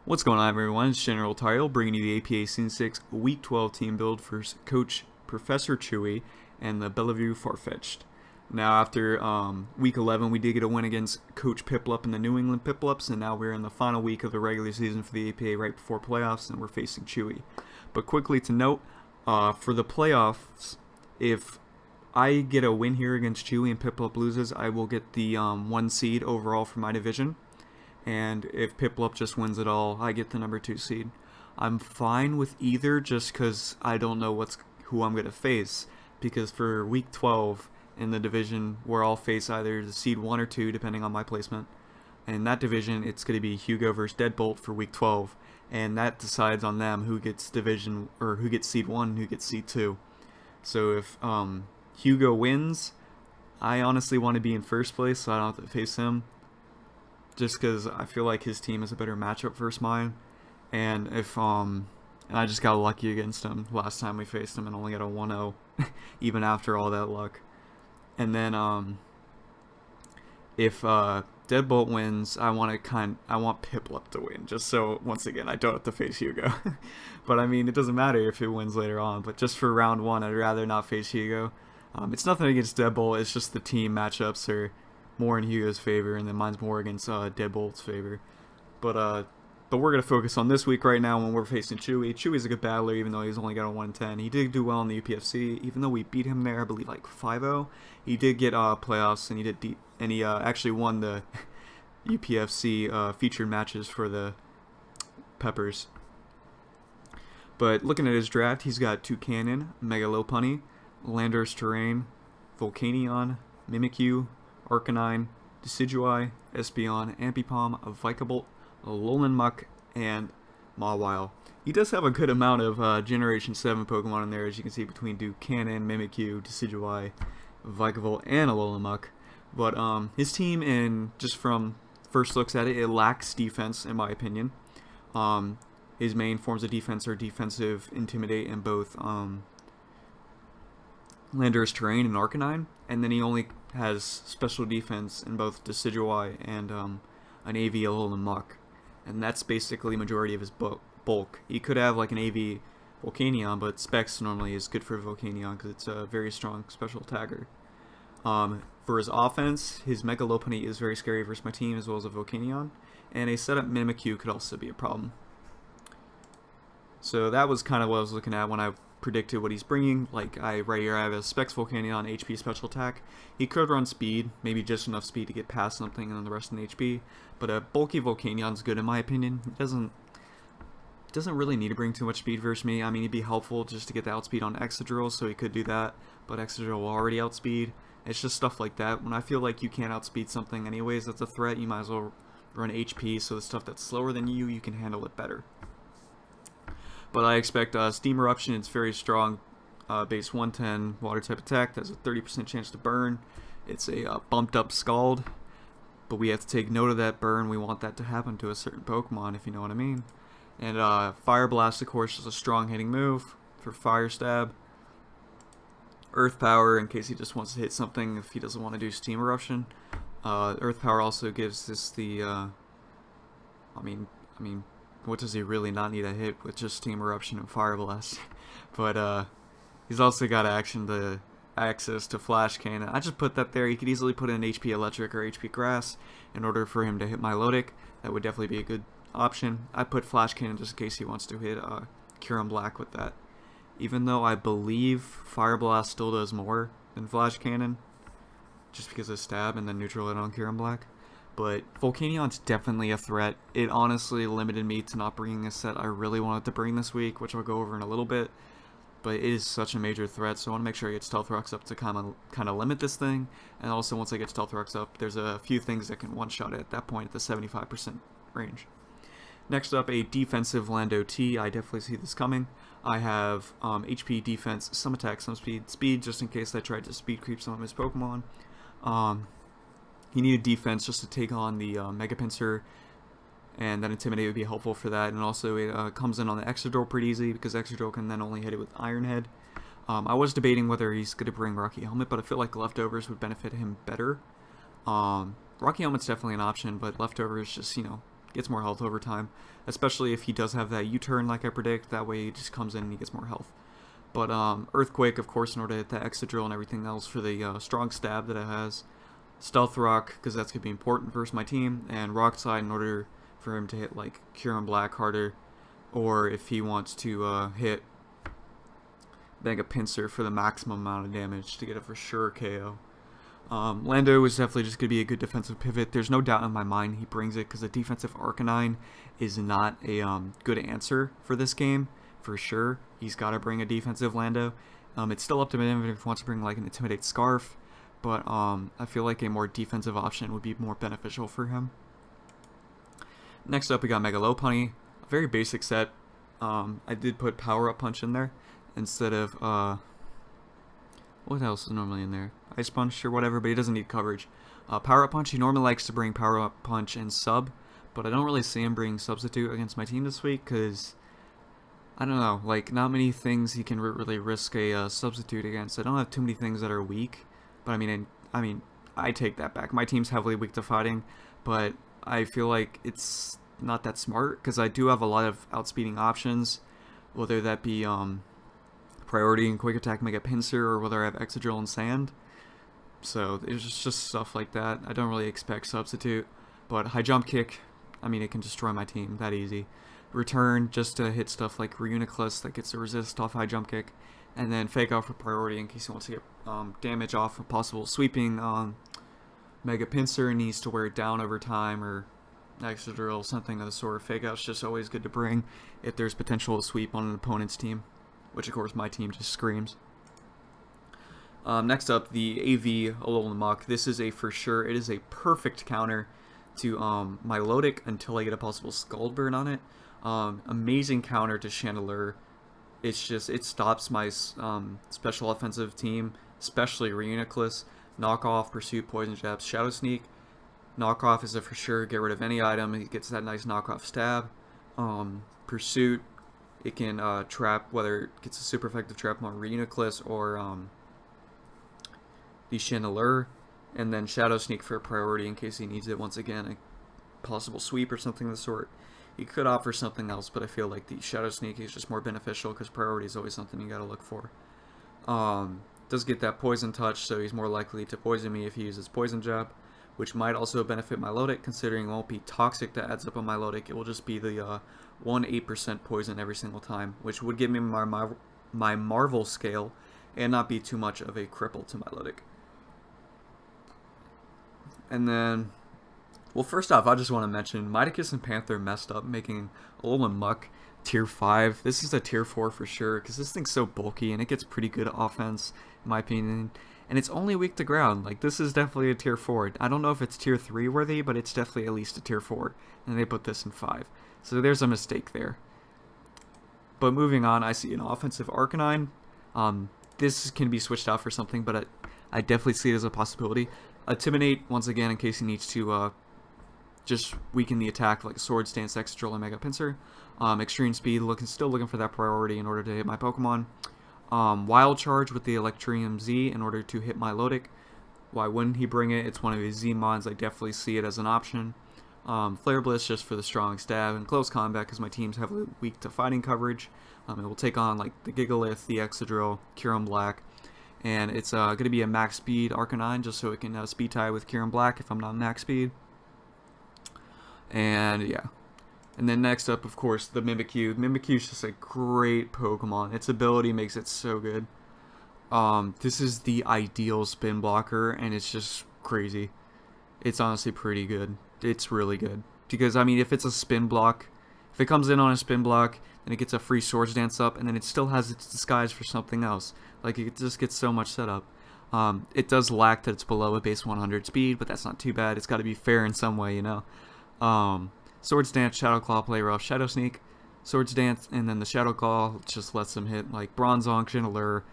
What's going on, everyone? It's GeneralTarheel bringing you the APA Season 6 Week 12 team build for Coach Professor Chewi and the Bellevue Farfetch'd. Now, after Week 11, we did get a win against Coach Piplup and the New England Piplups, and now we're in the final week of the regular season for the APA right before playoffs, and we're facing Chewi. But quickly to note, for the playoffs, if I get a win here against Chewi and Piplup loses, I will get the 1 seed overall for my division. And if Piplup just wins it all, I get the number 2 seed. I'm fine with either just because I don't know who I'm going to face. Because for Week 12 in the division, we'll all face either the seed 1 or 2, depending on my placement. In that division, it's going to be Hugo versus Deadbolt for Week 12. And that decides on them who gets division, or who gets seed 1 and who gets seed 2. So if Hugo wins, I honestly want to be in first place so I don't have to face him. Just because I feel like his team is a better matchup versus mine, and if and I just got lucky against him last time we faced him and only got a 1-0, even after all that luck. And then if Deadbolt wins, I want Piplup to win, just so once again I don't have to face Hugo. But I mean, it doesn't matter if it wins later on. But just for round 1, I'd rather not face Hugo. It's nothing against Deadbolt. It's just the team matchups are more in Hugo's favor, and then mine's more against Deadbolt's favor. But we're gonna focus on this week right now when we're facing Chewi. Chewi's a good battler, even though he's only got a 1-10. He did do well in the UPFC, even though we beat him there, I believe like 5-0. He did get playoffs, and he actually won the UPFC featured matches for the Peppers. But looking at his draft, he's got Toucannon, Megalopunny, Landorus Terrain, Volcanion, Mimikyu, Arcanine, Decidueye, Espeon, Ambipom, Vikavolt, Alolan Muck, and Mawile. He does have a good amount of Generation 7 Pokemon in there, as you can see, between Toucannon, Mimikyu, Decidueye, Vikavolt, and Alolan Muck. But his team, and just from first looks at it, it lacks defense, in my opinion. His main forms of defense are Defensive, Intimidate, and both Landorus Terrain and Arcanine, and then he only has special defense in both Decidueye and an AV Alolan Muck, and that's basically majority of his bulk. He could have like an AV Volcanion, but Specs normally is good for Volcanion because it's a very strong special attacker. For his offense, his Mega Lopunny is very scary versus my team, as well as a Volcanion, and a setup Mimikyu could also be a problem. So that was kind of what I was looking at when I predicted what he's bringing. Like right here I have a Specs Volcanion HP special attack. He could run speed, maybe just enough speed to get past something and then the rest in HP. But a bulky Volcanion's good in my opinion. He doesn't really need to bring too much speed versus me. I mean, it'd be helpful just to get the outspeed on Excadrill, so he could do that. But Excadrill will already outspeed. It's just stuff like that. When I feel like you can't outspeed something anyways that's a threat, you might as well run HP, so the stuff that's slower than you can handle it better. But I expect Steam Eruption. It's very strong, base 110 water type attack. That's a 30% chance to burn. It's a bumped up Scald, but we have to take note of that burn. We want that to happen to a certain Pokemon, if you know what I mean. And Fire Blast, of course, is a strong hitting move for Fire Stab. Earth Power, in case he just wants to hit something if he doesn't want to do Steam Eruption. Earth Power also gives this the, I mean, what does he really not need a hit with just Steam Eruption and Fire Blast? But he's also got access to Flash Cannon. I just put that there. He could easily put in HP Electric or HP Grass in order for him to hit Milotic. That would definitely be a good option. I put Flash Cannon just in case he wants to hit Kyurem Black with that. Even though I believe Fire Blast still does more than Flash Cannon, just because of Stab and then neutral it on Kyurem Black. But Volcanion's definitely a threat. It honestly limited me to not bringing a set I really wanted to bring this week, which I'll go over in a little bit. But it is such a major threat, so I want to make sure I get Stealth Rocks up to kind of limit this thing. And also, once I get Stealth Rocks up, there's a few things that can one-shot it at that point at the 75% range. Next up, a defensive Lando T. I definitely see this coming. I have HP, defense, some attack, some speed, just in case I tried to speed creep some of his Pokemon. He needed defense just to take on the Mega Pinsir, and that Intimidate would be helpful for that. And also it comes in on the Excadrill pretty easy, because Excadrill can then only hit it with Iron Head. I was debating whether he's going to bring Rocky Helmet, but I feel like Leftovers would benefit him better. Rocky Helmet's definitely an option, but Leftovers just, gets more health over time, especially if he does have that U-turn like I predict. That way he just comes in and he gets more health. But Earthquake, of course, in order to hit that Excadrill and everything else for the strong stab that it has. Stealth Rock, because that's going to be important versus my team. And Rock Slide in order for him to hit like Kyurem Black harder. Or if he wants to hit Mega Pinsir for the maximum amount of damage to get a for sure KO. Lando is definitely just going to be a good defensive pivot. There's no doubt in my mind he brings it because a defensive Arcanine is not a good answer for this game, for sure. He's got to bring a defensive Lando. It's still up to him if he wants to bring like an Intimidate Scarf, but I feel like a more defensive option would be more beneficial for him. Next up we got Mega Lopunny, a very basic set. I did put Power Up Punch in there instead of what else is normally in there? Ice Punch or whatever, but he doesn't need coverage. Power Up Punch, he normally likes to bring Power Up Punch and Sub, but I don't really see him bring Substitute against my team this week because, I don't know, like, not many things he can really risk a Substitute against. I don't have too many things that are weak, but I mean, I take that back. My team's heavily weak to fighting, but I feel like it's not that smart because I do have a lot of outspeeding options, whether that be Priority and Quick Attack Mega Pinsir, or whether I have Excadrill and Sand. So it's just stuff like that. I don't really expect Substitute, but High Jump Kick, I mean, it can destroy my team that easy. Return just to hit stuff like Reuniclus that gets a resist off High Jump Kick, and then Fake Out for Priority in case he wants to get damage off a possible sweeping Mega Pinsir and needs to wear it down over time, or Excadrill, something of the sort. Fake Out's just always good to bring if there's potential to sweep on an opponent's team, which of course my team just screams. Next up, the AV Alolan Muck. This is a for sure. It is a perfect counter to my Lodic until I get a possible Scald Burn on it. Amazing counter to Chandelure. It's just, it stops my special offensive team, especially Reuniclus. Knock Off, Pursuit, Poison Jab, Shadow Sneak. Knock Off is a for sure. Get rid of any item. It gets that nice knock off stab. Pursuit, it can trap, whether it gets a super effective trap on Reuniclus or the Chandelure, and then Shadow Sneak for priority in case he needs it once again, a possible sweep or something of the sort. You could opt for something else, but I feel like the Shadow Sneak is just more beneficial because priority is always something you gotta look for. Does get that Poison Touch, so he's more likely to poison me if he uses Poison Jab, which might also benefit my Lodic, considering it won't be Toxic that adds up on my Lodic. It will just be the 1-8% poison every single time, which would give me my Marvel scale and not be too much of a cripple to my Lodic. And then, well, first off, I just want to mention Miticus and Panther messed up making Alolan Muck tier 5. This is a tier 4 for sure because this thing's so bulky and it gets pretty good offense in my opinion. And it's only weak to ground. Like, this is definitely a tier 4. I don't know if it's tier 3 worthy, but it's definitely at least a tier 4. And they put this in 5. So there's a mistake there. But moving on, I see an offensive Arcanine. This can be switched out for something, but I definitely see it as a possibility. Intimidate, once again, in case he needs to just weaken the attack, like Swords Dance, Excadrill, and Mega Pinsir. Extreme Speed, still looking for that priority in order to hit my Pokemon. Wild Charge with the Electrium Z in order to hit my Lodic. Why wouldn't he bring it? It's one of his Z mods. I definitely see it as an option. Flare Blitz just for the strong stab and close combat because my team's heavily weak to fighting coverage. It will take on like the Gigalith, the Excadrill, Kyurem Black, and it's going to be a max speed Arcanine just so it can speed tie with Kyurem Black if I'm not max speed. And yeah. And then next up, of course, the Mimikyu. Mimikyu's just a great Pokemon. Its ability makes it so good. This is the ideal spin blocker, and it's just crazy. It's honestly pretty good. It's really good. Because, I mean, if it's a spin block, if it comes in on a spin block, then it gets a free Swords Dance up, and then it still has its disguise for something else. Like, it just gets so much setup. It does lack that it's below a base 100 speed, but that's not too bad. It's got to be fair in some way, you know. Swords Dance, Shadow Claw, Play Rough, Shadow Sneak, Swords Dance, and then the Shadow Claw just lets him hit like Bronzong, Chandelure,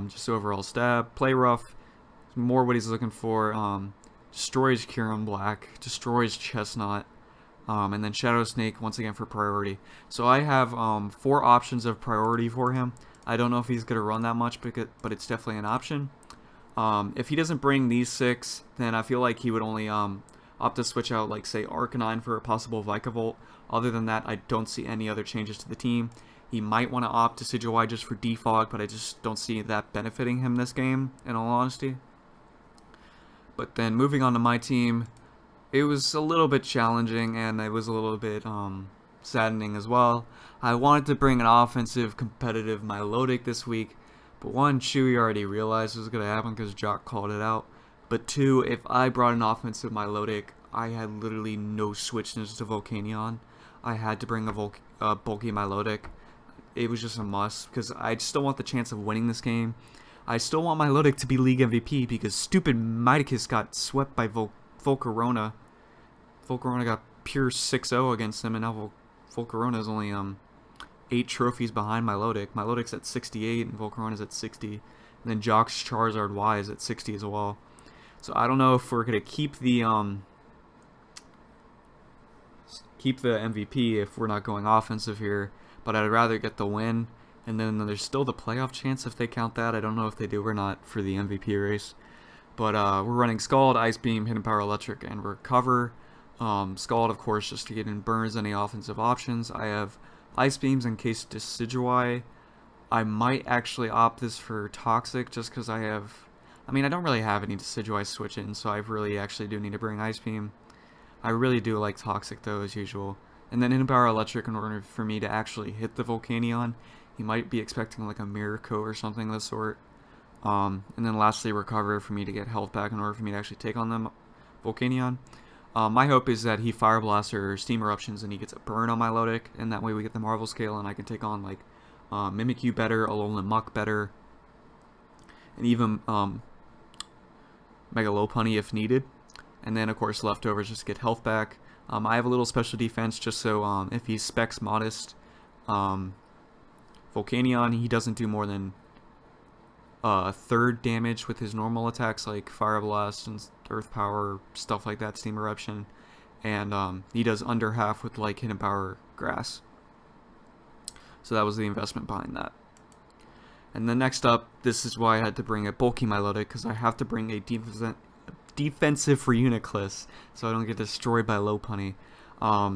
just overall stab. Play Rough, more what he's looking for. Destroys Kyurem Black, destroys Chestnut, and then Shadow Snake once again for priority. So I have 4 options of priority for him. I don't know if he's gonna run that much, but it's definitely an option. If he doesn't bring these 6, then I feel like he would only opt to switch out, like, say, Arcanine for a possible Vikavolt. Other than that, I don't see any other changes to the team. He might want to opt to Decidueye just for defog, but I just don't see that benefiting him this game, in all honesty. But then moving on to my team, it was a little bit challenging, and it was a little bit saddening as well. I wanted to bring an offensive, competitive Milotic this week, but one, Chewi already realized was going to happen because Jock called it out. But two, if I brought an offensive Milotic, I had literally no switchness to Volcanion. I had to bring a bulky Milotic. It was just a must, because I still want the chance of winning this game. I still want Milotic to be League MVP, because stupid Miticus got swept by Volcarona. Volcarona got pure 6-0 against him, and now Volcarona is only 8 trophies behind Milotic. Milotic's at 68, and Volcarona's at 60. And then Jock's Charizard Y is at 60 as well. So I don't know if we're going to keep the MVP if we're not going offensive here, but I'd rather get the win. And then there's still the playoff chance if they count that. I don't know if they do or not for the MVP race. But we're running Scald, Ice Beam, Hidden Power Electric, and Recover. Scald, of course, just to get in burns any offensive options. I have Ice Beams in case Decidueye. I might actually opt this for Toxic just because I don't really have any Decidueye switch in, so I really actually do need to bring Ice Beam. I really do like Toxic though, as usual. And then Hidden Power Electric in order for me to actually hit the Volcanion. He might be expecting like a Miracle or something of the sort. And then lastly, Recover for me to get health back in order for me to actually take on them Volcanion. My hope is that he Fire Blasts or Steam Eruptions and he gets a burn on Milotic, and that way we get the Marvel Scale and I can take on like Mimikyu better, Alolan Muck better, and even Mega Lopunny if needed. And then of course leftovers just get health back. I have a little special defense just so if he specs Modest Volcanion, he doesn't do more than third damage with his normal attacks like Fire Blast and Earth Power, stuff like that, Steam Eruption, and he does under half with like Hidden Power Grass. So that was the investment behind that. And then next up, this is why I had to bring a bulky Milotic, because I have to bring a defensive Reuniclus so I don't get destroyed by Lopunny.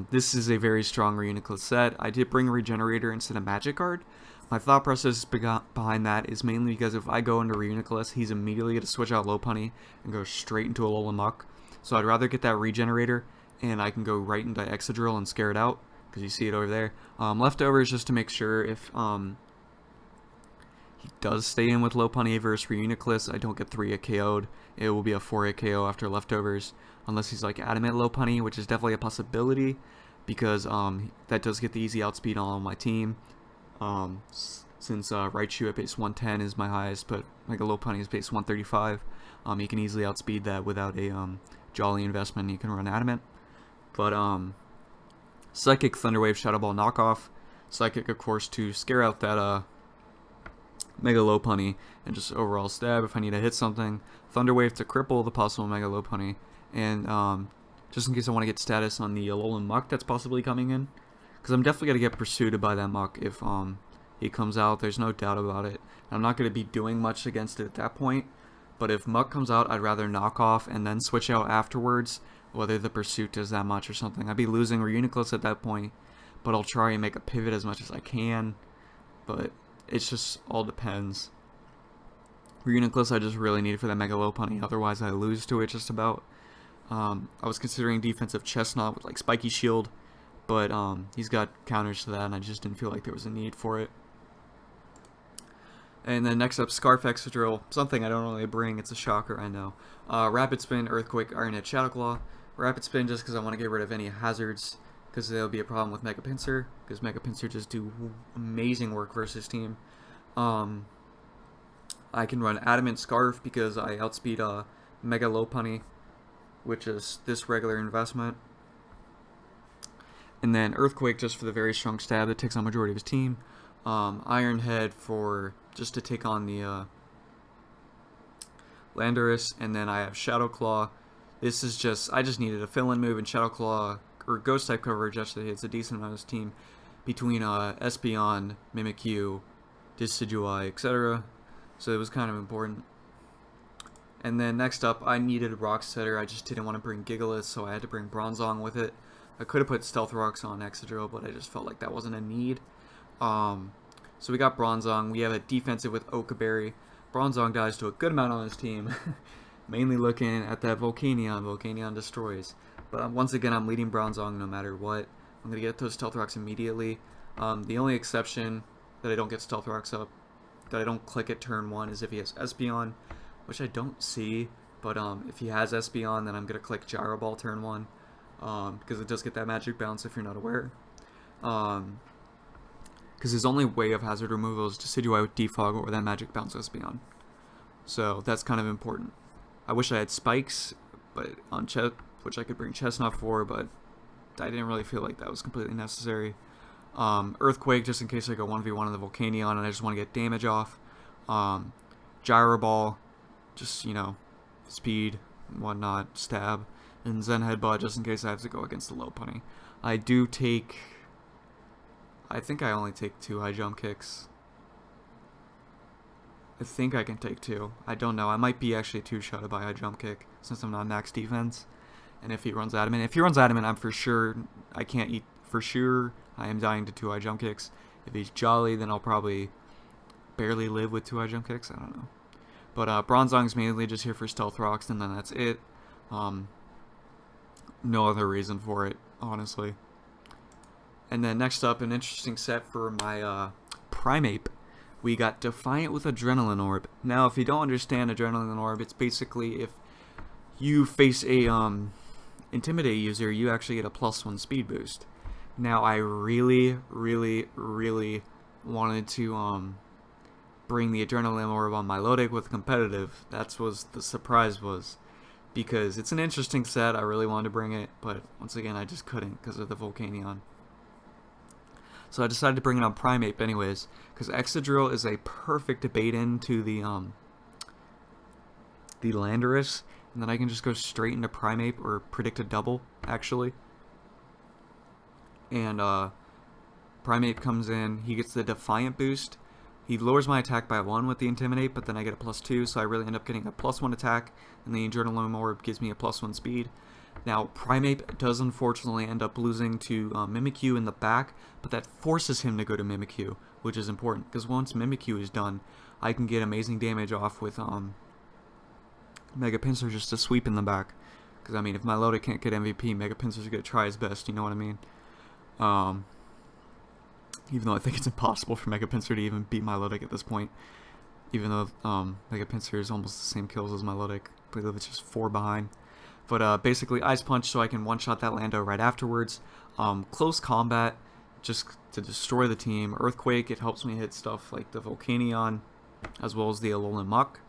This is a very strong Reuniclus set. I did bring a Regenerator instead of Magic Guard. My thought process behind that is mainly because if I go into Reuniclus, he's immediately going to switch out Lopunny and go straight into Alolan Muck. So I'd rather get that Regenerator, and I can go right into Excadrill and scare it out, because you see it over there. Leftovers just to make sure if he does stay in with Lopunny versus Reuniclus, I don't get 3-hit KO'd. It will be a 4-hit KO after Leftovers, unless he's like Adamant Lopunny, which is definitely a possibility, because that does get the easy outspeed on my team. Since Raichu at base 110 is my highest, but Mega Lopunny is base 135, he can easily outspeed that without a Jolly investment. He can run Adamant. But Psychic, Thunder Wave, Shadow Ball knockoff. Psychic, of course, to scare out that Mega Lopunny and just overall stab if I need to hit something. Thunder Wave to cripple the possible Mega Lopunny, and just in case I want to get status on the Alolan Muck that's possibly coming in. Because I'm definitely going to get pursued by that Muck if he comes out, there's no doubt about it. I'm not going to be doing much against it at that point, but if Muck comes out, I'd rather knock off and then switch out afterwards, whether the pursuit does that much or something. I'd be losing Reuniclus at that point, but I'll try and make a pivot as much as I can, but it's just all depends. Reuniclus I just really need for that Mega Lopunny, otherwise I lose to it just about. I was considering defensive Chestnut with like Spiky Shield, but he's got counters to that, and I just didn't feel like there was a need for it. And then next up, Scarf Excadrill, something I don't really bring, it's a shocker, I know. Rapid Spin, Earthquake, Ironhead, Shadow Claw. Rapid Spin just because I want to get rid of any hazards, because there'll be a problem with Mega Pinsir, because Mega Pinsir just do amazing work versus team. I can run Adamant Scarf because I outspeed Mega Lopunny, which is this regular investment. And then Earthquake just for the very strong stab that takes on majority of his team. Ironhead for just to take on the Landorus, and then I have Shadow Claw. This is just, I just needed a fill-in move, and Shadow Claw, or Ghost type coverage actually hits a decent amount of his team between Espeon, Mimikyu, Decidueye, etc. So it was kind of important. And then next up, I needed Rock Setter. I just didn't want to bring Gigalith, so I had to bring Bronzong with it. I could have put Stealth Rocks on Excadrill, but I just felt like that wasn't a need. So we got Bronzong. We have a defensive with Okaberry. Bronzong dies to a good amount on his team. Mainly looking at that Volcanion. Volcanion destroys. But once again, I'm leading Bronzong no matter what. I'm going to get those Stealth Rocks immediately. The only exception that I don't get Stealth Rocks up, that I don't click at turn 1, is if he has Espeon, which I don't see. But if he has Espeon, then I'm going to click Gyro Ball turn 1. Because it does get that magic bounce if you're not aware. Because his only way of hazard removal is Decidueye with Defog or that magic bounce Espeon. So that's kind of important. I wish I had Spikes, but on which I could bring Chestnut for, but I didn't really feel like that was completely necessary. Earthquake, just in case I go 1v1 on the Volcanion and I just want to get damage off. Gyro Ball, just, you know, speed and whatnot, stab. And Zen Headbutt, just in case I have to go against the Lopunny. I think I only take 2 high jump kicks. I think I can take 2. I don't know. I might be actually 2-shotted by high jump kick since I'm not max defense. And if he runs Adamant, I'm for sure, I can't eat, for sure, I am dying to 2 high jump kicks. If he's Jolly, then I'll probably barely live with 2 high jump kicks. I don't know. But Bronzong's mainly just here for Stealth Rocks, and then that's it. No other reason for it, honestly. And then next up, an interesting set for my Primeape. We got Defiant with Adrenaline Orb. Now, if you don't understand Adrenaline Orb, it's basically if you face a Intimidate user, you actually get a +1 speed boost. Now, I really, really, really wanted to bring the Adrenaline Orb on my Milotic with competitive. That's what the surprise was. Because it's an interesting set, I really wanted to bring it, but once again, I just couldn't because of the Volcanion. So I decided to bring it on Primeape anyways, because Excadrill is a perfect bait into the Landorus, and then I can just go straight into Primeape, or predict a double, actually. And Primeape comes in, he gets the Defiant boost. He lowers my attack by 1 with the Intimidate, but then I get a +2, so I really end up getting a +1 attack, and the Adrenaline Orb gives me a +1 speed. Now, Primeape does unfortunately end up losing to Mimikyu in the back, but that forces him to go to Mimikyu, which is important, because once Mimikyu is done, I can get amazing damage off with Mega Pinsir just to sweep in the back. Because, I mean, if Milotic can't get MVP, Mega Pinsir's going to try his best, you know what I mean? Even though I think it's impossible for Mega Pinsir to even beat Milotic at this point. Even though Mega Pinsir is almost the same kills as Milotic. I believe it's just 4 behind. But basically, Ice Punch so I can one-shot that Lando right afterwards. Close Combat, just to destroy the team. Earthquake, it helps me hit stuff like the Volcanion, as well as the Alolan Muck.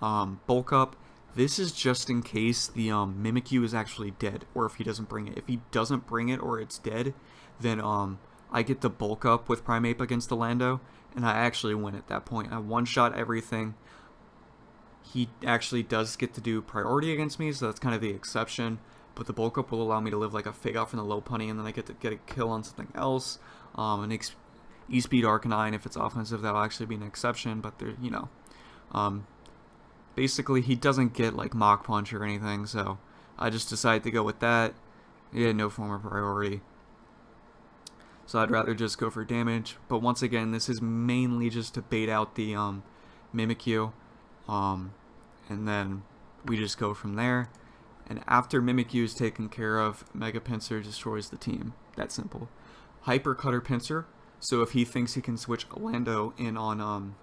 Bulk Up, this is just in case the Mimikyu is actually dead, or if he doesn't bring it. If he doesn't bring it, or it's dead, then I get the Bulk Up with Primeape against the Lando, and I actually win at that point. I one-shot everything. He actually does get to do priority against me, so that's kind of the exception. But the Bulk Up will allow me to live like a Fake Out from the Lopunny, and then I get to get a kill on something else. An E-Speed Arcanine, if it's offensive, that'll actually be an exception, but there, you know. Basically, he doesn't get like Mach Punch or anything, so I just decided to go with that. He had no form of priority. So I'd rather just go for damage. But once again, this is mainly just to bait out the Mimikyu. And then we just go from there. And after Mimikyu is taken care of, Mega Pinsir destroys the team. That simple. Hyper Cutter Pinsir. So if he thinks he can switch Lando in on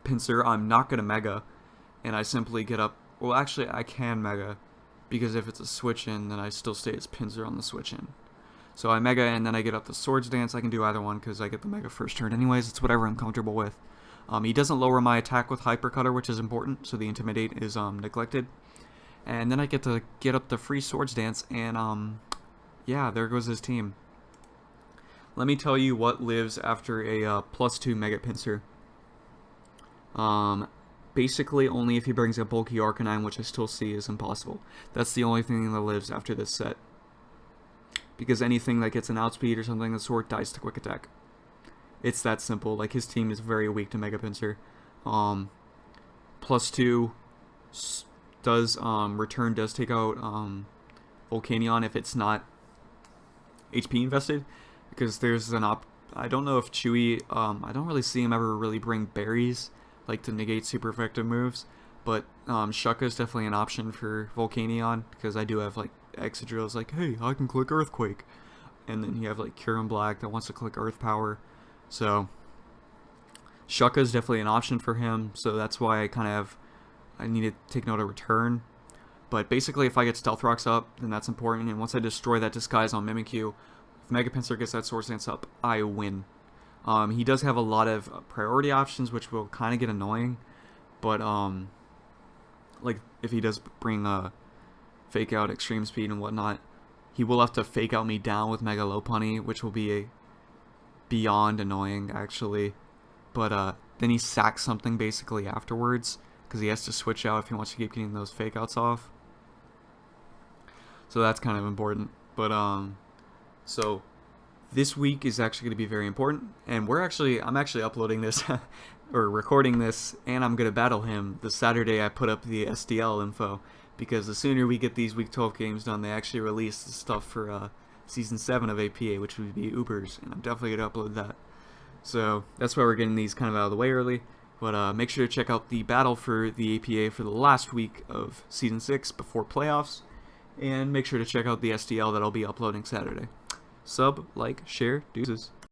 Pinsir, I'm not going to Mega. And I simply get up. Well, actually, I can Mega. Because if it's a switch in, then I still stay as Pinsir on the switch in. So I Mega, and then I get up the Swords Dance. I can do either one because I get the Mega first turn anyways. It's whatever I'm comfortable with. He doesn't lower my attack with Hyper Cutter, which is important, so the Intimidate is neglected. And then I get to get up the free Swords Dance, and yeah, there goes his team. Let me tell you what lives after a +2 Mega Pinsir. Basically, only if he brings a bulky Arcanine, which I still see is impossible. That's the only thing that lives after this set. Because anything that gets an outspeed or something of the sort dies to Quick Attack. It's that simple. Like, his team is very weak to Mega Pinsir. +2 return does take out Volcanion if it's not HP invested, because there's an I don't know if Chewi, I don't really see him ever really bring berries like to negate super effective moves, but Shucka is definitely an option for Volcanion, because I do have like Excadrill's like, hey, I can click Earthquake, and then you have like Kyurem Black that wants to click Earth Power, so Shucka is definitely an option for him, so that's why I need to take note of return. But basically, if I get Stealth Rocks up, then that's important, and once I destroy that Disguise on Mimikyu, if Mega Pinsir gets that Swords Dance up, I win. He does have a lot of priority options, which will kind of get annoying, but like if he does bring Fake Out, Extreme Speed, and whatnot, he will have to Fake Out me down with Mega Lopunny, which will be beyond annoying, actually. But then he sacks something basically afterwards, because he has to switch out if he wants to keep getting those Fake Outs off. So that's kind of important. But so this week is actually going to be very important, and I'm actually uploading this or recording this, and I'm going to battle him the Saturday I put up the SDL info, because the sooner we get these week 12 games done, they actually release the stuff for season 7 of APA, which would be Ubers, and I'm definitely going to upload that. So that's why we're getting these kind of out of the way early. But make sure to check out the battle for the APA for the last week of season 6 before playoffs, and make sure to check out the SDL that I'll be uploading Saturday. Sub, like, share, deuces.